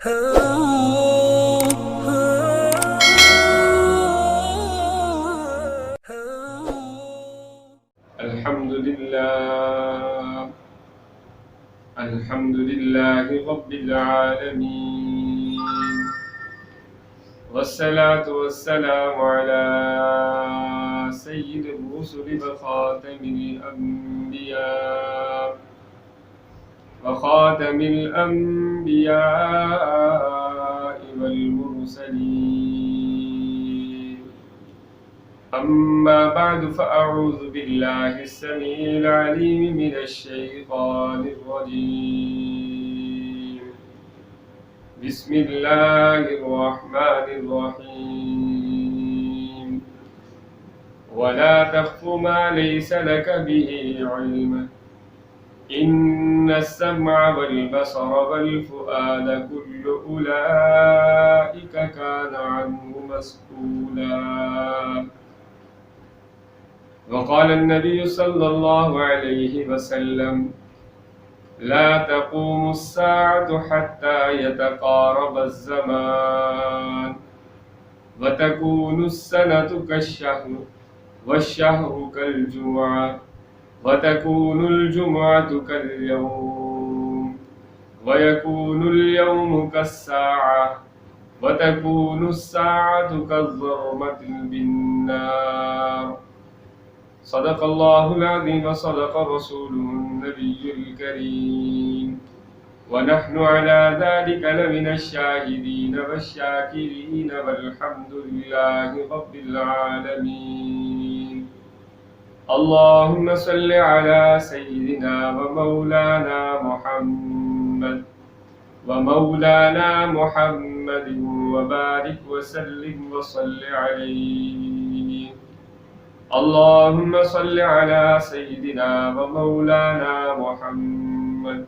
الحمد لله رب العالمين، والصلاة والسلام على سيد الرسل وخاتم الأنبياء والمرسلين. أما بعد، فأعوذ بالله السميع العليم من الشيطان الرجيم. بسم الله الرحمن الرحيم. ولا تخف ما ليس لك به علم، إن السمع والبصر والفؤاد كل أولئك كان عنه مسؤولا. وقال النبي صلى الله عليه وسلم: لا تقوم الساعة حتى يتقارب الزمان، وتكون السنة كالشهر، والشهر كالجمعة، وتكون الجمعة كاليوم، ويكون اليوم كالساعة، وتكون الساعة كالظلمة بالنار. صدق الله العظيم وصدق رسوله النبي الكريم، ونحن على ذلك لمن الشاهدين والشاكرين، والحمد لله رب العالمين. اللهم صل على سيدنا ومولانا محمد وبارك وسلم وصل عليه. اللهم صل على سيدنا ومولانا محمد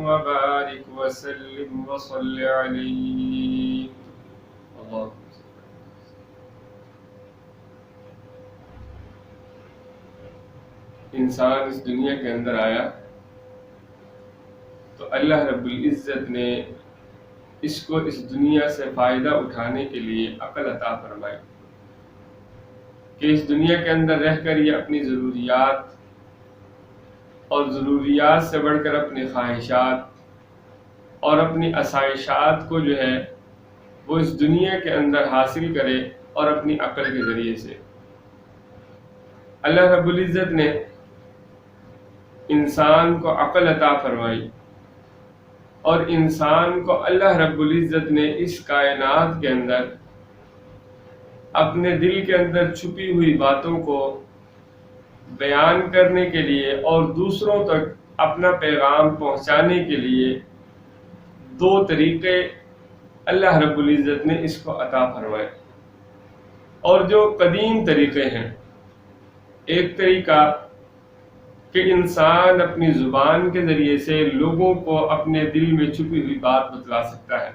وبارك وسلم وصل عليه. اللہ انسان اس دنیا کے اندر آیا تو اللہ رب العزت نے اس کو اس دنیا سے فائدہ اٹھانے کے لیے عقل عطا فرمائی کہ اس دنیا کے اندر رہ کر یہ اپنی ضروریات اور ضروریات سے بڑھ کر اپنی خواہشات اور اپنی آسائشات کو جو ہے وہ اس دنیا کے اندر حاصل کرے، اور اپنی عقل کے ذریعے سے اللہ رب العزت نے انسان کو عقل عطا فرمائی، اور انسان کو اللہ رب العزت نے اس کائنات کے اندر اپنے دل کے اندر چھپی ہوئی باتوں کو بیان کرنے کے لیے اور دوسروں تک اپنا پیغام پہنچانے کے لیے دو طریقے اللہ رب العزت نے اس کو عطا فرمائے، اور جو قدیم طریقے ہیں۔ ایک طریقہ کہ انسان اپنی زبان کے ذریعے سے لوگوں کو اپنے دل میں چھپی ہوئی بات بتلا سکتا ہے،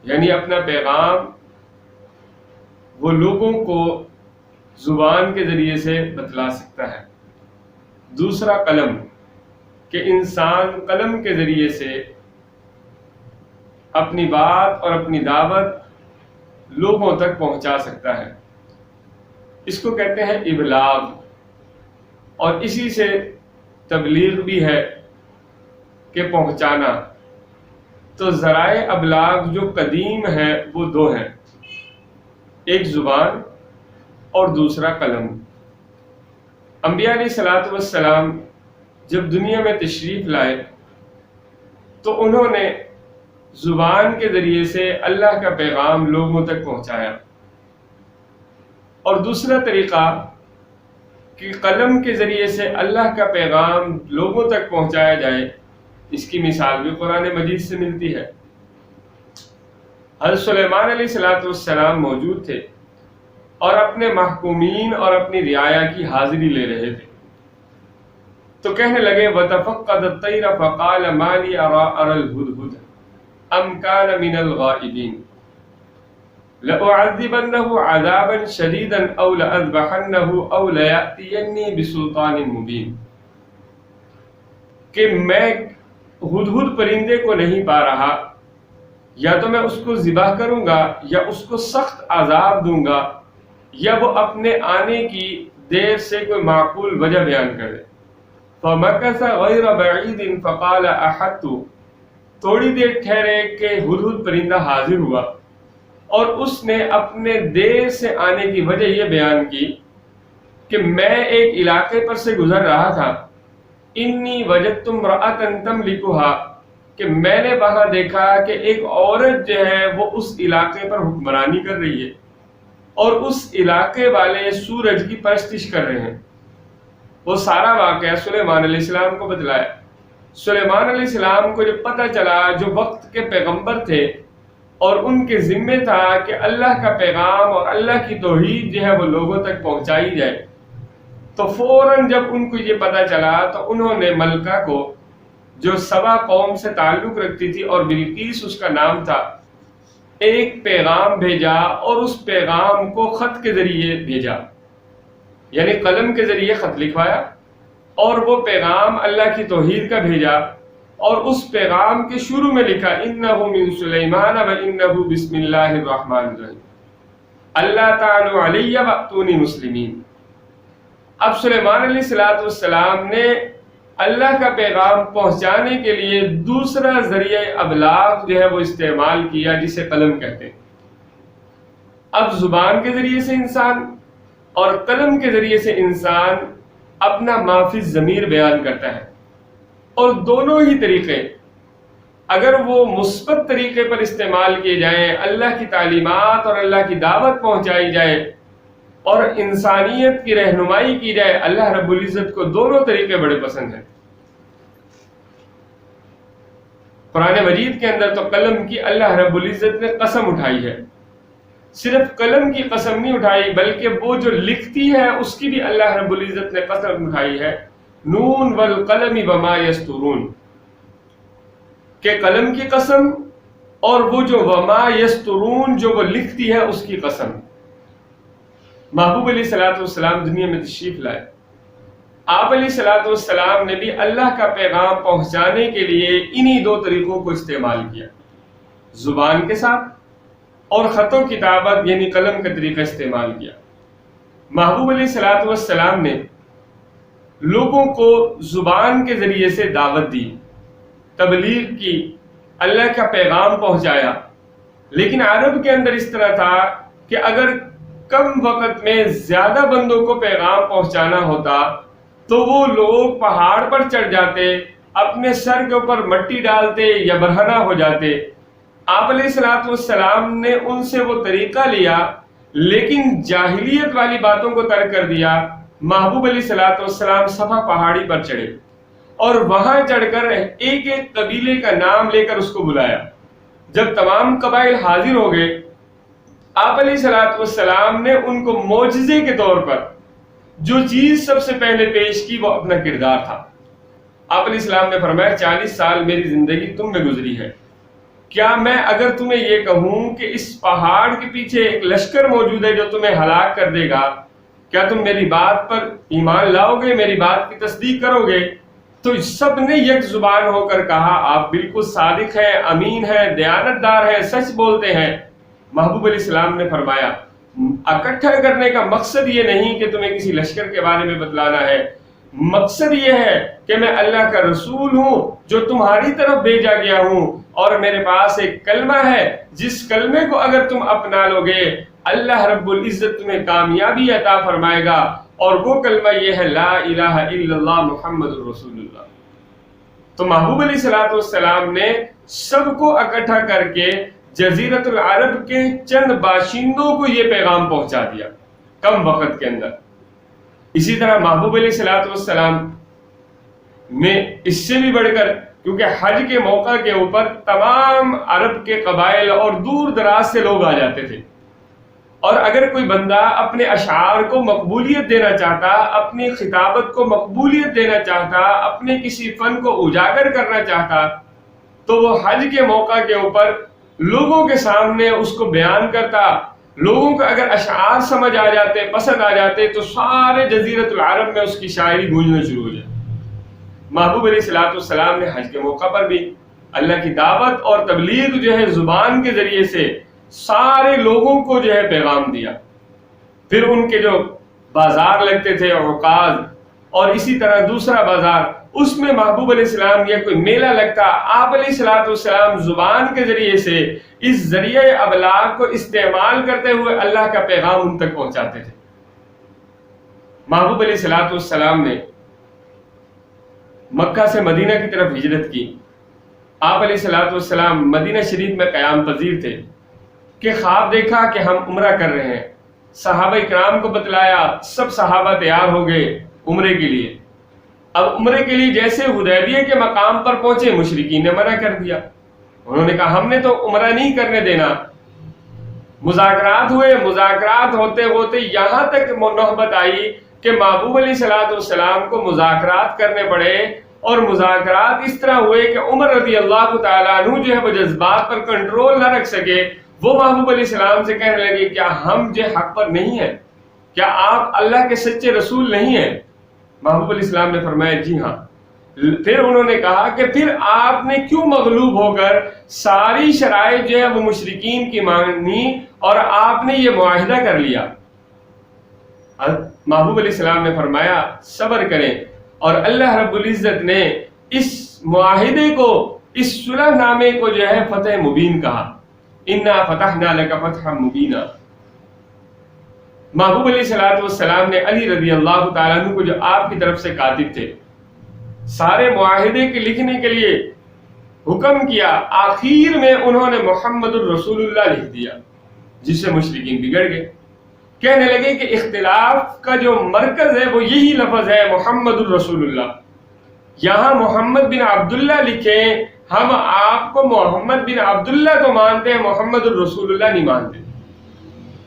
یعنی اپنا پیغام وہ لوگوں کو زبان کے ذریعے سے بتلا سکتا ہے۔ دوسرا قلم، کہ انسان قلم کے ذریعے سے اپنی بات اور اپنی دعوت لوگوں تک پہنچا سکتا ہے۔ اس کو کہتے ہیں ابلاغ، اور اسی سے تبلیغ بھی ہے کہ پہنچانا۔ تو ذرائع ابلاغ جو قدیم ہیں وہ دو ہیں، ایک زبان اور دوسرا قلم۔ انبیاء علیہ الصلوۃ والسلام جب دنیا میں تشریف لائے تو انہوں نے زبان کے ذریعے سے اللہ کا پیغام لوگوں تک پہنچایا، اور دوسرا طریقہ کہ قلم کے ذریعے سے اللہ کا پیغام لوگوں تک پہنچایا جائے، اس کی مثال بھی قرآن مجید سے ملتی ہے۔ حضرت سلیمان علیہ السلام موجود تھے اور اپنے محکومین اور اپنی رعایا کی حاضری لے رہے تھے، تو کہنے لگے وَتَفَقَّدَ الطَّيْرَ فَقَالَ مَا لِي أَرَى الْهُدْهُدَ أَمْ كَانَ مِنَ الْغَائِبِينَ لَأُعَذِّبَنَّهُ عَذَابًا شَدِيدًا أَوْ لَأَذْبَحَنَّهُ أَوْ لَيَأْتِيَنِّي بِسُلْطَانٍ مُبِينٍ۔ کہ میں ہدہد پرندے کو نہیں پا رہا، یا تو میں اس کو ذبح کروں گا یا اس کو سخت عذاب دوں گا، یا وہ اپنے آنے کی دیر سے کوئی معقول وجہ بیان کرے۔ فَمَكَثَ غَيْرَ بَعِيدٍ فَقَالَ أَحَطْتُ، تھوڑی دیر ٹھہرے کہ ہدہد پرندہ حاضر ہوا اور اس نے اپنے دیر سے آنے کی وجہ یہ بیان کی کہ میں ایک علاقے پر سے گزر رہا تھا، انی وجدت امرأة تملکها، کہ میں نے وہاں دیکھا کہ ایک عورت جو ہے وہ اس علاقے پر حکمرانی کر رہی ہے اور اس علاقے والے سورج کی پرستش کر رہے ہیں۔ وہ سارا واقعہ سلیمان علیہ السلام کو بتلایا۔ سلیمان علیہ السلام کو جب پتہ چلا، جو وقت کے پیغمبر تھے اور ان کے ذمے تھا کہ اللہ کا پیغام اور اللہ کی توحید جو ہے وہ لوگوں تک پہنچائی جائے، تو فوراً جب ان کو یہ پتہ چلا تو انہوں نے ملکہ کو، جو سبا قوم سے تعلق رکھتی تھی اور بلقیس اس کا نام تھا، ایک پیغام بھیجا اور اس پیغام کو خط کے ذریعے بھیجا، یعنی قلم کے ذریعے خط لکھوایا، اور وہ پیغام اللہ کی توحید کا بھیجا، اور اس پیغام کے شروع میں لکھا انہ من سلیمان و انہ بسم اللہ الرحمن الرحیم، اللہ تعالی علی واتونی مسلمین۔ اب سلیمان علیہ السلام نے اللہ کا پیغام پہنچانے کے لیے دوسرا ذریعہ ابلاغ جو ہے وہ استعمال کیا، جسے قلم کہتے ہیں۔ اب زبان کے ذریعے سے انسان اور قلم کے ذریعے سے انسان اپنا ما فی الضمیر بیان کرتا ہے، اور دونوں ہی طریقے اگر وہ مثبت طریقے پر استعمال کیے جائیں، اللہ کی تعلیمات اور اللہ کی دعوت پہنچائی جائے اور انسانیت کی رہنمائی کی جائے، اللہ رب العزت کو دونوں طریقے بڑے پسند ہیں۔ قرآن مجید کے اندر تو قلم کی اللہ رب العزت نے قسم اٹھائی ہے، صرف قلم کی قسم نہیں اٹھائی بلکہ وہ جو لکھتی ہے اس کی بھی اللہ رب العزت نے قسم اٹھائی ہے، نون والقلم وما یسطرون، کہ قلم کی قسم اور وہ جو وما یسطرون جو وہ لکھتی ہے اس کی قسم۔ محبوب علیہ الصلوۃ والسلام دنیا میں تشریف لائے، آپ علیہ الصلوۃ والسلام نے بھی اللہ کا پیغام پہنچانے کے لیے انہی دو طریقوں کو استعمال کیا، زبان کے ساتھ اور خط و کتابت یعنی قلم کا طریقہ استعمال کیا۔ محبوب علیہ الصلوۃ والسلام نے لوگوں کو زبان کے ذریعے سے دعوت دی، تبلیغ کی، اللہ کا پیغام پہنچایا، لیکن عرب کے اندر اس طرح تھا کہ اگر کم وقت میں زیادہ بندوں کو پیغام پہنچانا ہوتا تو وہ لوگ پہاڑ پر چڑھ جاتے، اپنے سر کے اوپر مٹی ڈالتے یا برہنہ ہو جاتے۔ آپ علیہ الصلوۃ والسلام نے ان سے وہ طریقہ لیا، لیکن جاہلیت والی باتوں کو ترک کر دیا۔ محبوب علیہ الصلوۃ والسلام صفا پہاڑی پر چڑھے اور وہاں چڑھ کر ایک ایک قبیلے کا نام لے کر اس کو بلایا۔ جب تمام قبائل حاضر ہو گئے، آپ علیہ الصلوۃ والسلام نے ان کو معجزے کے طور پر جو چیز سب سے پہلے پیش کی وہ اپنا کردار تھا۔ آپ علیہ السلام نے فرمایا 40 سال میری زندگی تم میں گزری ہے، کیا میں اگر تمہیں یہ کہوں کہ اس پہاڑ کے پیچھے ایک لشکر موجود ہے جو تمہیں ہلاک کر دے گا، کیا تم میری بات پر ایمان لاؤ گے، میری بات کی تصدیق کرو گے؟ تو سب نے یک زبان ہو کر کہا آپ بالکل صادق ہیں، امین ہیں، دیانت دار ہیں، سچ بولتے ہیں۔ محبوب علیہ السلام نے فرمایا اکٹھا کرنے کا مقصد یہ نہیں کہ تمہیں کسی لشکر کے بارے میں بتلانا ہے، مقصد یہ ہے کہ میں اللہ کا رسول ہوں جو تمہاری طرف بھیجا گیا ہوں، اور میرے پاس ایک کلمہ ہے جس کلمے کو اگر تم اپنا لو گے اللہ رب العزت تمہیں کامیابی عطا فرمائے گا، اور وہ کلمہ یہ ہے لا الہ الا اللہ محمد الرسول اللہ۔ تو محبوب علیہ الصلوۃ والسلام نے سب کو اکٹھا کر کے جزیرت العرب کے چند باشندوں کو یہ پیغام پہنچا دیا کم وقت کے اندر۔ اسی طرح محبوب علیہ الصلوۃ والسلام نے اس سے بھی بڑھ کر، کیونکہ حج کے موقع کے اوپر تمام عرب کے قبائل اور دور دراز سے لوگ آ جاتے تھے، اور اگر کوئی بندہ اپنے اشعار کو مقبولیت دینا چاہتا، اپنی خطابت کو مقبولیت دینا چاہتا، اپنے کسی فن کو اجاگر کرنا چاہتا، تو وہ حج کے موقع کے اوپر لوگوں کے سامنے اس کو بیان کرتا۔ لوگوں کو اگر اشعار سمجھ آ جاتے، پسند آ جاتے، تو سارے جزیرت العرب میں اس کی شاعری گونجنا شروع ہو جائے۔ محبوب علیہ الصلوۃ والسلام نے حج کے موقع پر بھی اللہ کی دعوت اور تبلیغ جو ہے زبان کے ذریعے سے سارے لوگوں کو جو ہے پیغام دیا. پھر ان کے جو بازار لگتے تھے عکاظ اور اسی طرح دوسرا بازار، اس میں محبوب علیہ السلام یا کوئی میلہ لگتا، آپ علیہ الصلوۃ والسلام زبان کے ذریعے سے اس ذریعہ ابلاغ کو استعمال کرتے ہوئے اللہ کا پیغام ان تک پہنچاتے تھے. محبوب علیہ الصلوۃ والسلام نے مکہ سے مدینہ کی طرف ہجرت کی. آپ علیہ الصلوۃ والسلام مدینہ شریف میں قیام پذیر تھے کہ خواب دیکھا کہ ہم عمرہ کر رہے ہیں. صحابہ کرام کو بتلایا، سب صحابہ تیار ہو گئے عمرے کے لیے. اب عمرے کے لیے جیسے حدیبیہ کے مقام پر پہنچے، مشرکین نے منع کر دیا. انہوں نے کہا ہم نے تو عمرہ نہیں کرنے دینا. مذاکرات ہوئے، مذاکرات ہوتے ہوتے یہاں تک نوبت آئی کہ محبوب علیہ الصلوۃ والسلام کو مذاکرات کرنے پڑے، اور مذاکرات اس طرح ہوئے کہ عمر رضی اللہ تعالیٰ عنہ جو ہے وہ جذبات پر کنٹرول نہ رکھ سکے. وہ محبوب علیہ السلام سے کہنے لگے کیا ہم جو حق پر نہیں ہیں؟ کیا آپ اللہ کے سچے رسول نہیں ہیں؟ محبوب علیہ السلام نے فرمایا جی ہاں. پھر انہوں نے کہا کہ پھر آپ نے کیوں مغلوب ہو کر ساری شرائط جو ہے وہ مشرکین کی مانی اور آپ نے یہ معاہدہ کر لیا؟ محبوب علیہ السلام نے فرمایا صبر کریں، اور اللہ رب العزت نے اس معاہدے کو، اس صلح نامے کو جو ہے فتح مبین کہا. انا فتحنا لک فتحا مبینا. محبوب علیہ الصلوۃ والسلام نے علی رضی اللہ تعالیٰ عنہ کو، جو آپ کی طرف سے کاتب تھے، سارے معاہدے کے لکھنے کے لیے حکم کیا. آخر میں انہوں نے محمد الرسول اللہ لکھ دیا، جس سے مشرکین بگڑ گئے. کہنے لگے کہ اختلاف کا جو مرکز ہے وہ یہی لفظ ہے محمد الرسول اللہ. یہاں محمد بن عبداللہ لکھیں، ہم آپ کو محمد بن عبداللہ تو مانتے ہیں، محمد الرسول اللہ نہیں مانتے.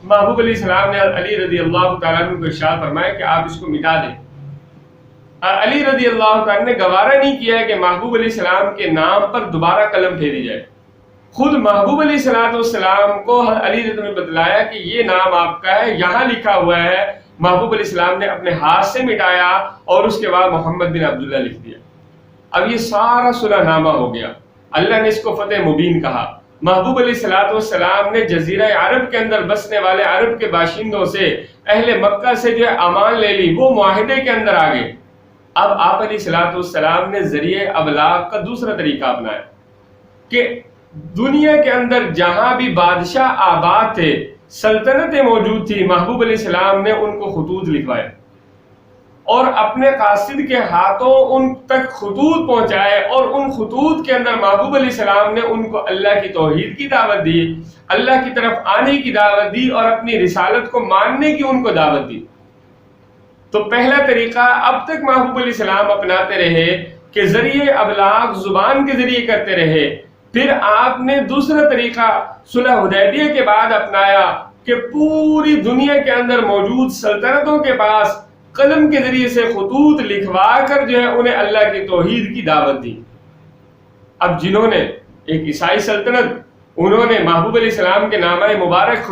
محبوب علیہ السلام نے علی رضی اللہ تعالیٰ عنہ کو ارشاد فرمایا کہ آپ اس کو مٹا دیں. علی رضی اللہ تعالیٰ نے گوارا نہیں کیا کہ محبوب علیہ السلام کے نام پر دوبارہ قلم پھیری جائے. خود محبوب علیہ الصلوۃ والسلام کو علی رضی نے بتلایا کہ یہ نام آپ کا ہے، یہاں لکھا ہوا ہے. محبوب علیہ السلام نے اپنے ہاتھ سے مٹایا اور اس کے بعد محمد بن عبداللہ لکھ دیا. اب یہ سارا صلح نامہ ہو گیا. اللہ نے اس کو فتح مبین کہا. محبوب علیہ الصلوۃ والسلام نے جزیرہ عرب کے اندر بسنے والے عرب کے باشندوں سے، اہل مکہ سے جو ہے امان لے لی، وہ معاہدے کے اندر آ گئے. اب آپ علیہ الصلوۃ والسلام نے ذریعہ ابلاغ کا دوسرا طریقہ اپنایا کہ دنیا کے اندر جہاں بھی بادشاہ آباد تھے، سلطنتیں موجود تھی، محبوب علیہ السلام نے ان کو خطوط لکھوائے اور اپنے قاصد کے ہاتھوں ان تک خطوط پہنچائے، اور ان خطوط کے اندر محبوب علیہ السلام نے ان کو اللہ کی توحید کی دعوت دی، اللہ کی طرف آنے کی دعوت دی، اور اپنی رسالت کو ماننے کی ان کو دعوت دی. تو پہلا طریقہ اب تک محبوب علیہ السلام اپناتے رہے کہ ذریعہ ابلاغ زبان کے ذریعے کرتے رہے. پھر آپ نے دوسرا طریقہ صلح حدیبیہ کے بعد اپنایا کہ پوری دنیا کے اندر موجود سلطنتوں کے پاس قلم کے ذریعے سے خطوط لکھوا کر جو ہے انہیں اللہ کی توحید کی دعوت دی. اب جنہوں نے ایک عیسائی سلطنت، انہوں نے محبوب علیہ السلام کے نامہ مبارک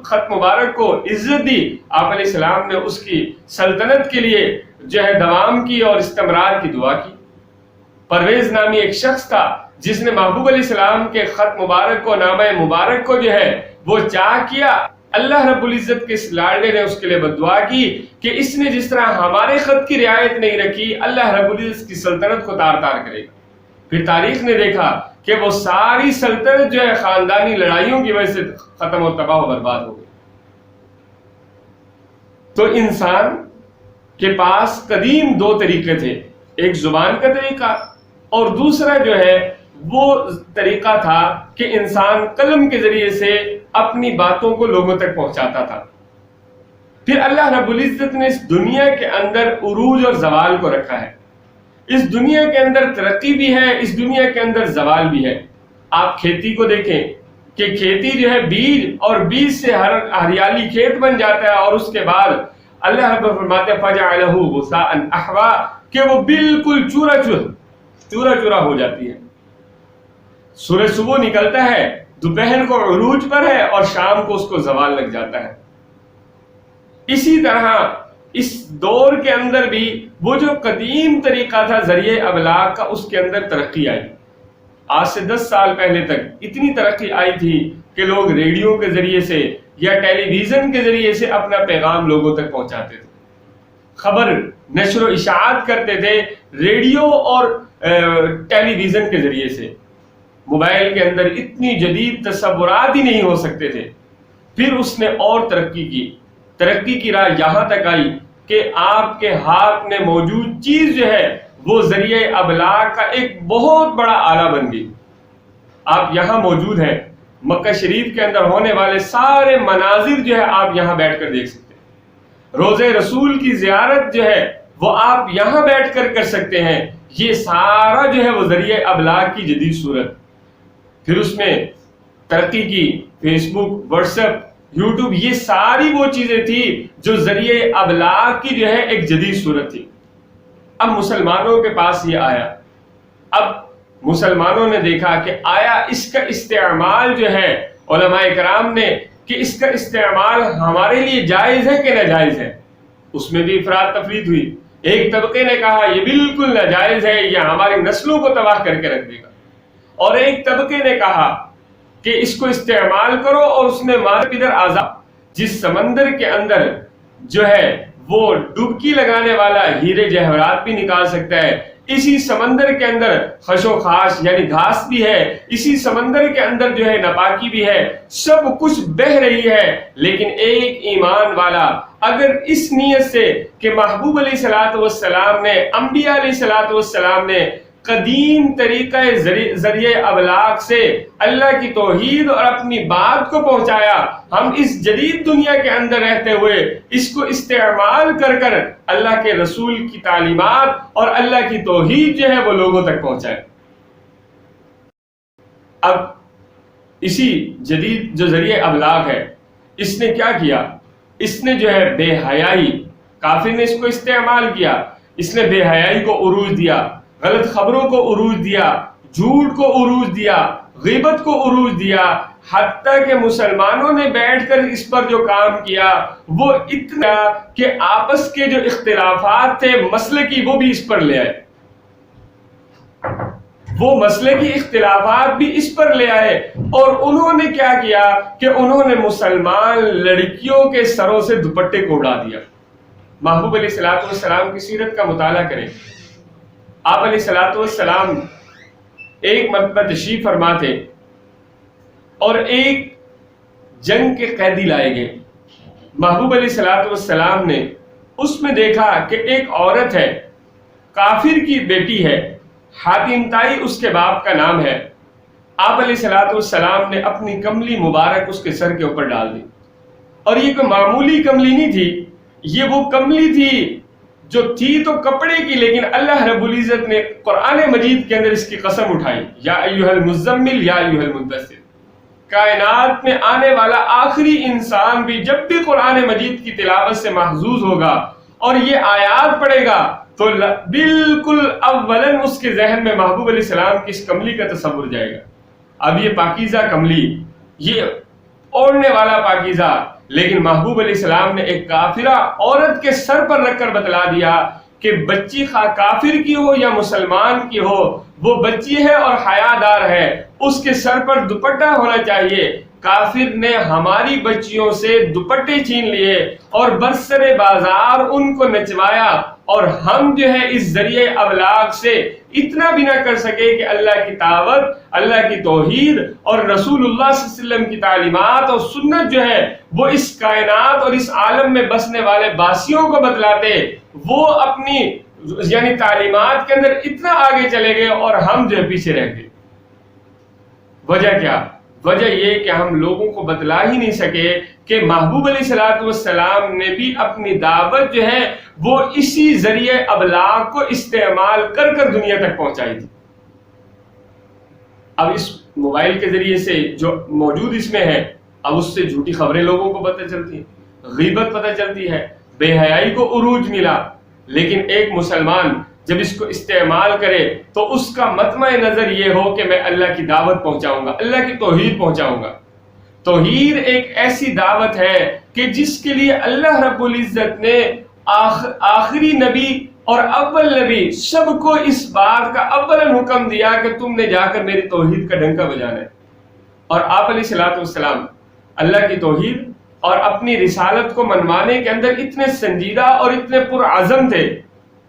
خط مبارک کو عزت دی. آپ علیہ السلام نے اس کی سلطنت کے لیے جو ہے دوام کی اور استمرار کی دعا کی. پرویز نامی ایک شخص تھا جس نے محبوب علیہ السلام کے خط مبارک کو، نامہ مبارک کو جو ہے وہ چاہ کیا. اللہ رب العزت کے اس لاڈلے نے اس کے لیے بددعا کی کہ اس نے جس طرح ہمارے خط کی رعایت نہیں رکھی، اللہ رب العزت کی سلطنت کو تار تار کرے گا. پھر تاریخ نے دیکھا کہ وہ ساری سلطنت جو ہے خاندانی لڑائیوں کی وجہ سے ختم و تباہ و برباد ہو گئی. تو انسان کے پاس قدیم دو طریقے تھے، ایک زبان کا طریقہ اور دوسرا جو ہے وہ طریقہ تھا کہ انسان قلم کے ذریعے سے اپنی باتوں کو لوگوں تک پہنچاتا تھا. پھر اللہ رب العزت نے اس دنیا کے اندر عروج اور زوال کو رکھا ہے. اس دنیا کے اندر ترقی بھی ہے، اس دنیا کے اندر زوال بھی ہے. آپ کھیتی کو دیکھیں کہ کھیتی جو ہے بیج، اور بیج سے ہریالی کھیت بن جاتا ہے، اور اس کے بعد اللہ رب فرماتے ہیں فَجَعَلَهُ غُثَاءً أَحْوَىٰ کہ وہ بالکل چورا چورا ہو جاتی ہے. سورج صبح نکلتا ہے، دوپہر کو عروج پر ہے، اور شام کو اس کو زوال لگ جاتا ہے. اسی طرح اس دور کے اندر بھی وہ جو قدیم طریقہ تھا ذریعہ ابلاغ کا، اس کے اندر ترقی آئی۔ آج سے 10 سال پہلے تک اتنی ترقی آئی تھی کہ لوگ ریڈیو کے ذریعے سے یا ٹیلی ویژن کے ذریعے سے اپنا پیغام لوگوں تک پہنچاتے تھے، خبر نشر و اشاعت کرتے تھے ریڈیو اور ٹیلی ویژن کے ذریعے سے۔ موبائل کے اندر اتنی جدید تصورات ہی نہیں ہو سکتے تھے۔ پھر اس نے اور ترقی کی راہ یہاں تک آئی کہ آپ کے ہاتھ میں موجود چیز جو ہے وہ ذریعہ ابلاغ کا ایک بہت بڑا آلہ بن گئی۔ آپ یہاں موجود ہیں، مکہ شریف کے اندر ہونے والے سارے مناظر جو ہے آپ یہاں بیٹھ کر دیکھ سکتے ہیں۔ روضہ رسول کی زیارت جو ہے وہ آپ یہاں بیٹھ کر کر سکتے ہیں۔ یہ سارا جو ہے وہ ذریعہ ابلاغ کی جدید صورت۔ پھر اس میں ترقی کی، فیس بک، واٹس ایپ، یوٹیوب، یہ ساری وہ چیزیں تھی جو ذریعہ ابلاغ کی جو ہے ایک جدید صورت تھی۔ اب مسلمانوں کے پاس یہ آیا، اب مسلمانوں نے دیکھا کہ آیا اس کا استعمال جو ہے، علماء کرام نے کہ اس کا استعمال ہمارے لیے جائز ہے کہ ناجائز ہے، اس میں بھی افراد تفرید ہوئی۔ ایک طبقے نے کہا یہ بالکل ناجائز ہے، یہ ہماری نسلوں کو تباہ کر کے رکھ دے گا، اور ایک طبقے نے کہا کہ اس کو استعمال کرو اور اس میں مار پدر آزاد، جس سمندر کے اندر جو ہے وہ ڈبکی لگانے والا ہیرے جواہرات بھی نکال سکتا ہے، اسی سمندر کے اندر خش و خاش یعنی گھاس بھی ہے، اسی سمندر کے اندر جو ہے ناپاکی بھی ہے، سب کچھ بہ رہی ہے، لیکن ایک ایمان والا اگر اس نیت سے کہ محبوب علیہ الصلوۃ والسلام نے، انبیاء علیہ الصلوۃ والسلام نے قدیم طریقہ ذریعہ ابلاغ سے اللہ کی توحید اور اپنی بات کو پہنچایا، ہم اس جدید دنیا کے اندر رہتے ہوئے اس کو استعمال کر کر اللہ کے رسول کی تعلیمات اور اللہ کی توحید جو ہے وہ لوگوں تک پہنچائے۔ اب اسی جدید جو ذریعہ ابلاغ ہے، اس نے کیا کیا؟ اس نے جو ہے بے حیائی، کافر نے اس کو استعمال کیا، اس نے بے حیائی کو عروج دیا، غلط خبروں کو عروج دیا، جھوٹ کو عروج دیا، غیبت کو عروج دیا، حتیٰ کہ مسلمانوں نے بیٹھ کر اس پر جو کام کیا وہ اتنا کہ آپس کے جو اختلافات تھے مسلکی وہ بھی اس پر لے آئے، وہ مسلکی اختلافات بھی اس پر لے آئے، اور انہوں نے کیا کیا کہ انہوں نے مسلمان لڑکیوں کے سروں سے دوپٹے کو اڑا دیا۔ محبوب علیہ الصلوۃ والسلام کی سیرت کا مطالعہ کریں، آپ علیہ الصلوۃ والسلام ایک مرتبہ تشریف فرما تھے اور ایک جنگ کے قیدی لائے گئے۔ محبوب علیہ الصلوۃ والسلام نے اس میں دیکھا کہ ایک عورت ہے، کافر کی بیٹی ہے، حاتم طائی اس کے باپ کا نام ہے۔ آپ علیہ الصلوۃ والسلام نے اپنی کملی مبارک اس کے سر کے اوپر ڈال دی، اور یہ کوئی معمولی کملی نہیں تھی، یہ وہ کملی تھی جو تھی تو کپڑے کی، لیکن اللہ رب العزت نے قرآن مجید کے اندر اس کی قسم اٹھائی، یا ایھا المزمل یا ایھا المدثر، کائنات میں آنے والا آخری انسان بھی جب بھی قرآن مجید کی تلاوت سے محظوظ ہوگا اور یہ آیات پڑھے گا تو بالکل اولاً اس کے ذہن میں محبوب علیہ السلام کی اس کملی کا تصور جائے گا۔ اب یہ پاکیزہ کملی، یہ اوڑھنے والا پاکیزہ، لیکن محبوب علیہ السلام نے ایک کافرہ عورت کے سر پر رکھ کر بتلا دیا کہ بچی خواہ کافر کی ہو یا مسلمان کی ہو، وہ بچی ہے اور حیادار ہے، اس کے سر پر دوپٹہ ہونا چاہیے۔ کافر نے ہماری بچیوں سے دوپٹے چھین لیے اور برسر بازار ان کو نچوایا، اور ہم جو ہے اس ذریعے ابلاغ سے اتنا بھی نہ کر سکے کہ اللہ کی دعوت، اللہ کی توحید اور رسول اللہ صلی اللہ علیہ وسلم کی تعلیمات اور سنت جو ہے وہ اس کائنات اور اس عالم میں بسنے والے باسیوں کو بتلاتے، وہ اپنی یعنی تعلیمات کے اندر اتنا آگے چلے گئے اور ہم جو ہے پیچھے رہ گئے۔ وجہ کیا؟ وجہ یہ کہ ہم لوگوں کو بتلا ہی نہیں سکے کہ محبوب علیہ الصلوۃ والسلام نے بھی اپنی دعوت جو ہے وہ اسی ذریعے ابلاغ کو استعمال کر کر دنیا تک پہنچائی تھی۔ اب اس موبائل کے ذریعے سے جو موجود اس میں ہے، اب اس سے جھوٹی خبریں لوگوں کو پتہ چلتی ہیں، غیبت پتہ چلتی ہے، بے حیائی کو عروج ملا، لیکن ایک مسلمان جب اس کو استعمال کرے تو اس کا مطمع نظر یہ ہو کہ میں اللہ کی دعوت پہنچاؤں گا، اللہ کی توحید پہنچاؤں گا۔ توحید ایک ایسی دعوت ہے کہ جس کے لیے اللہ رب العزت نے آخری نبی اور اول نبی سب کو اس بات کا اولاً حکم دیا کہ تم نے جا کر میری توحید کا ڈنکا بجانا ہے. اور آپ علیہ الصلوۃ والسلام اللہ کی توحید اور اپنی رسالت کو منوانے کے اندر اتنے سنجیدہ اور اتنے پرعزم تھے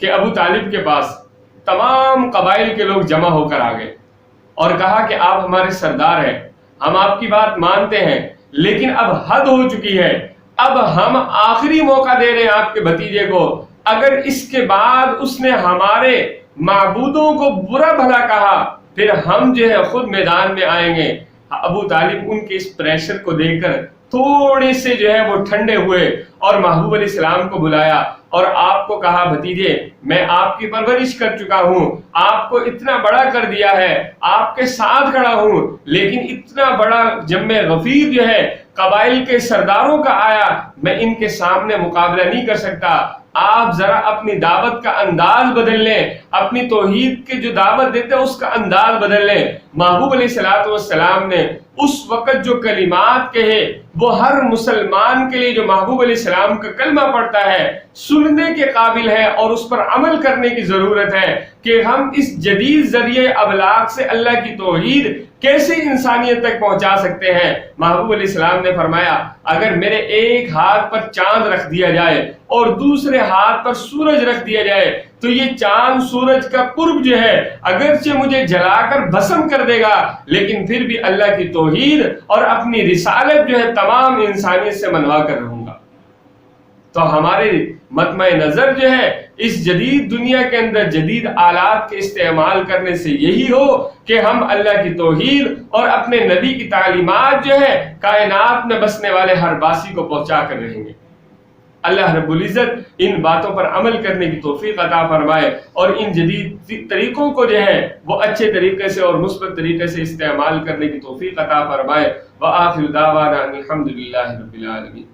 کہ ابو طالب کے پاس تمام قبائل کے لوگ جمع ہو کر آ گئے اور کہا کہ آپ ہمارے سردار ہیں، ہم آپ کی بات مانتے ہیں، لیکن اب حد ہو چکی ہے، اب ہم آخری موقع دے رہے ہیں آپ کے بھتیجے کو، اگر اس کے بعد اس نے ہمارے معبودوں کو برا بھلا کہا پھر ہم جو ہے خود میدان میں آئیں گے. ابو طالب ان کے اس پریشر کو دیکھ کر تھوڑے سے جو ہے وہ ٹھنڈے ہوئے اور محبوب علیہ السلام کو بلایا اور آپ کو کہا بھتیجے میں آپ کی پرورش کر چکا ہوں، آپ کو اتنا بڑا کر دیا ہے، آپ کے ساتھ کھڑا ہوں، لیکن اتنا بڑا جم غفیر جو ہے قبائل کے سرداروں کا آیا، میں ان کے سامنے مقابلہ نہیں کر سکتا. آپ ذرا اپنی دعوت کا انداز بدل لیں، اپنی توحید کے جو دعوت دیتے ہیں اس کا انداز بدل لیں. محبوب علیہ الصلوۃ والسلام نے اس وقت جو کلمات کہے وہ ہر مسلمان کے لیے جو محبوب علیہ السلام کا کلمہ پڑھتا ہے سننے کے قابل ہے اور اس پر عمل کرنے کی ضرورت ہے کہ ہم اس جدید ذریعے ابلاغ سے اللہ کی توحید کیسے انسانیت تک پہنچا سکتے ہیں. محبوب علیہ السلام نے فرمایا اگر میرے ایک ہاتھ پر چاند رکھ دیا جائے اور دوسرے ہاتھ پر سورج رکھ دیا جائے تو یہ چاند سورج کا قرب جو ہے اگرچہ مجھے جلا کر بھسم کر دے گا لیکن پھر بھی اللہ کی توحید اور اپنی رسالت جو ہے تمام انسانیت سے منوا کر رہوں گا. تو ہمارے مطمع نظر جو ہے اس جدید دنیا کے اندر جدید آلات کے استعمال کرنے سے یہی ہو کہ ہم اللہ کی توحید اور اپنے نبی کی تعلیمات جو ہے کائنات میں بسنے والے ہر باسی کو پہنچا کر رہیں گے. اللہ رب العزت ان باتوں پر عمل کرنے کی توفیق عطا فرمائے اور ان جدید طریقوں کو جو ہے وہ اچھے طریقے سے اور مثبت طریقے سے استعمال کرنے کی توفیق عطا فرمائے. وآخر دعوانا الحمدللہ رب العالمین.